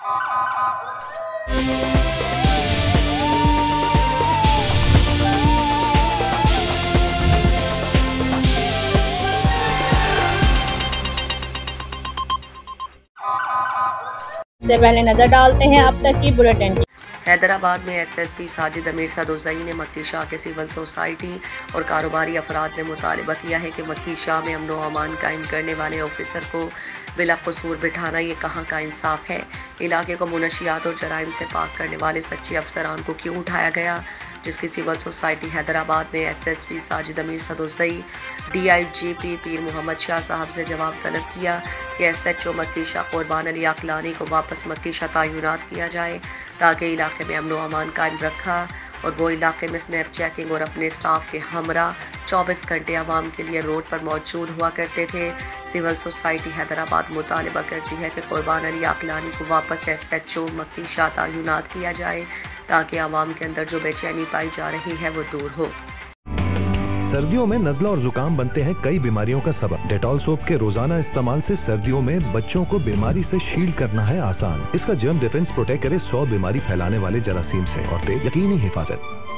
सबसे पहले नजर डालते हैं अब तक की बुलेटिन। हैदराबाद में एसएसपी साजिद अमीर सदोज़ई ने मक्की शाह के सिविल सोसाइटी और कारोबारी अफराद ने मुतालबा किया है कि मक्की शाह में अमन व अमान कायम करने वाले ऑफिसर को बिला कसूर बिठाना ये कहाँ का इंसाफ है। इलाके को मुनशियात और जराइम से पाक करने वाले सच्चे अफसरान को क्यों उठाया गया, जिसकी सिविल सोसाइटी हैदराबाद ने एसएसपी साजिद अमीर सदोज़ई डीआईजीपी पीर मोहम्मद शाह साहब से जवाब तलब किया कि एसएचओ मक्की शाह कुर्बान अली अकलानी को वापस मक्की शाह तैनात किया जाए ताकि इलाके में अमन व अमान कायम रखा और वो इलाके में स्नैप चेकिंग और अपने स्टाफ के हमरा 24 घंटे आवाम के लिए रोड पर मौजूद हुआ करते थे। सिविल सोसाइटी हैदराबाद मुतालबा करती है कि कुर्बान अली अकलानी को वापस एसएचओ मक्की शाह तैनात किया जाए ताकि आवाम के अंदर जो बेचैनी पाई जा रही है वो दूर हो। सर्दियों में नज़ला और जुकाम बनते हैं कई बीमारियों का सबब। डेटॉल सोप के रोजाना इस्तेमाल से सर्दियों में बच्चों को बीमारी से शील्ड करना है आसान। इसका जर्म डिफेंस प्रोटेक्ट करे 100 बीमारी फैलाने वाले जरासीम से और दे यकीनी हिफाजत।